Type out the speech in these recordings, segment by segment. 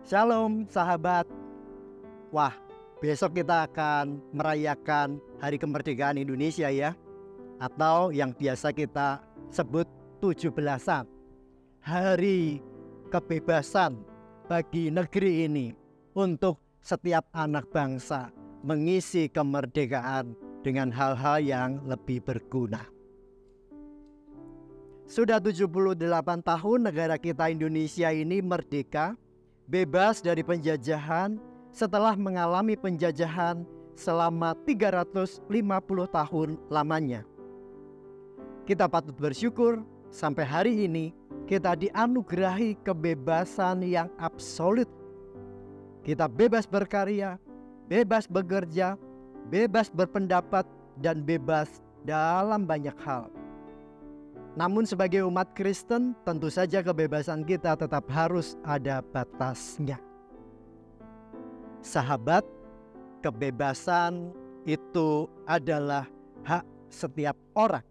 Shalom sahabat. Wah, besok kita akan merayakan Hari Kemerdekaan Indonesia ya. Atau yang biasa kita sebut 17-an. Hari kebebasan bagi negeri ini untuk setiap anak bangsa mengisi kemerdekaan dengan hal-hal yang lebih berguna. Sudah 78 tahun negara kita Indonesia ini merdeka, bebas dari penjajahan setelah mengalami penjajahan selama 350 tahun lamanya. Kita patut bersyukur sampai hari ini kita dianugerahi kebebasan yang absolut. Kita bebas berkarya, bebas bekerja, bebas berpendapat, dan bebas dalam banyak hal. Namun sebagai umat Kristen, tentu saja kebebasan kita tetap harus ada batasnya. Sahabat, kebebasan itu adalah hak setiap orang.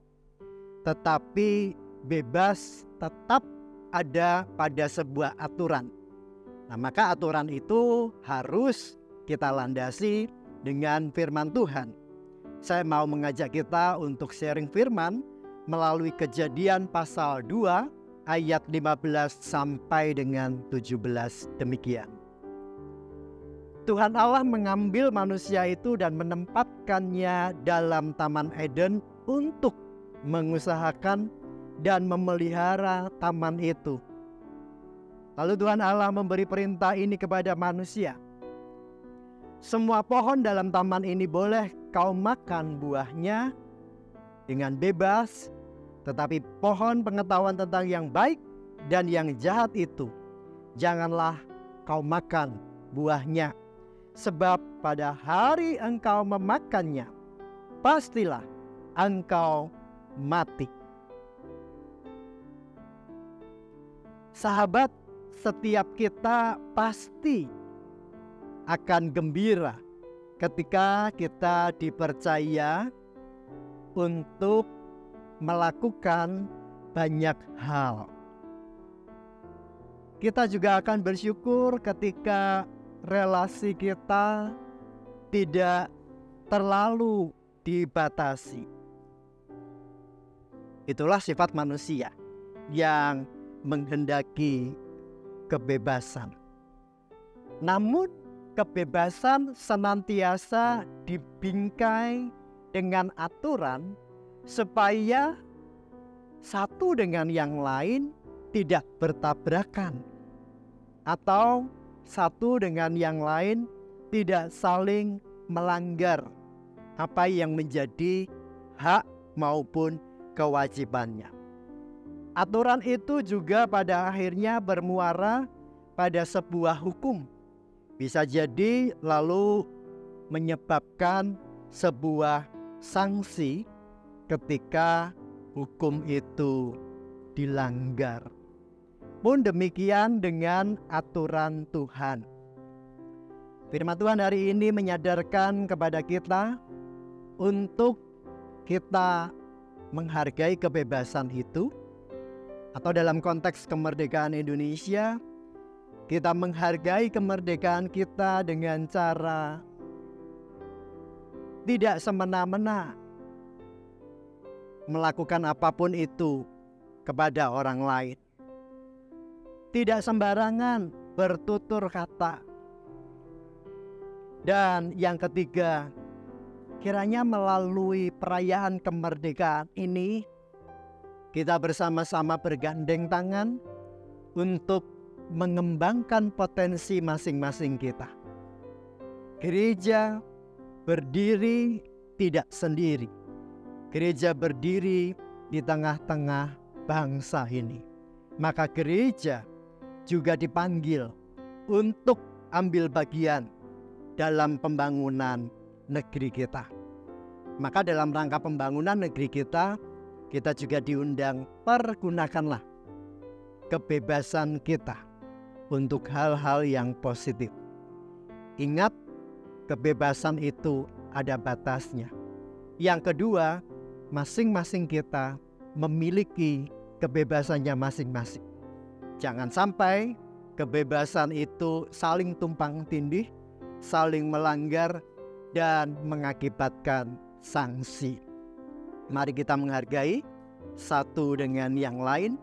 Tetapi bebas tetap ada pada sebuah aturan. Nah, maka aturan itu harus kita landasi dengan firman Tuhan. Saya mau mengajak kita untuk sharing firman melalui Kejadian pasal 2 ayat 15 sampai dengan 17 demikian. Tuhan Allah mengambil manusia itu dan menempatkannya dalam Taman Eden untuk mengusahakan dan memelihara taman itu. Lalu Tuhan Allah memberi perintah ini kepada manusia. Semua pohon dalam taman ini boleh kau makan buahnya dengan bebas, tetapi pohon pengetahuan tentang yang baik dan yang jahat itu janganlah kau makan buahnya, sebab pada hari engkau memakannya pastilah engkau mati. Sahabat, setiap kita pasti akan gembira ketika kita dipercaya untuk melakukan banyak hal. Kita juga akan bersyukur ketika relasi kita tidak terlalu dibatasi. Itulah sifat manusia yang menghendaki kebebasan. Namun kebebasan senantiasa dibingkai dengan aturan supaya satu dengan yang lain tidak bertabrakan, atau satu dengan yang lain tidak saling melanggar apa yang menjadi hak maupun kewajibannya. Aturan itu juga pada akhirnya bermuara pada sebuah hukum. Bisa jadi lalu menyebabkan sebuah sanksi ketika hukum itu dilanggar. Pun demikian dengan aturan Tuhan. Firman Tuhan hari ini menyadarkan kepada kita untuk kita menghargai kebebasan itu, atau dalam konteks kemerdekaan Indonesia, kita menghargai kemerdekaan kita dengan cara tidak semena-mena melakukan apapun itu kepada orang lain. Tidak sembarangan bertutur kata. Dan yang ketiga, kiranya melalui perayaan kemerdekaan ini kita bersama-sama bergandeng tangan untuk mengembangkan potensi masing-masing kita. Gereja berdiri tidak sendiri. Gereja berdiri di tengah-tengah bangsa ini. Maka gereja juga dipanggil untuk ambil bagian dalam pembangunan negeri kita. Maka dalam rangka pembangunan negeri kita, kita juga diundang, pergunakanlah kebebasan kita untuk hal-hal yang positif. Ingat, kebebasan itu ada batasnya. Yang kedua, masing-masing kita memiliki kebebasannya masing-masing. Jangan sampai kebebasan itu saling tumpang tindih, saling melanggar, dan mengakibatkan sanksi. Mari kita menghargai satu dengan yang lain,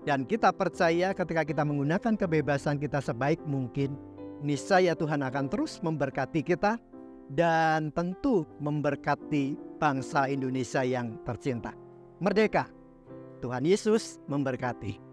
dan kita percaya ketika kita menggunakan kebebasan kita sebaik mungkin, niscaya Tuhan akan terus memberkati kita dan tentu memberkati bangsa Indonesia yang tercinta. Merdeka! Tuhan Yesus memberkati.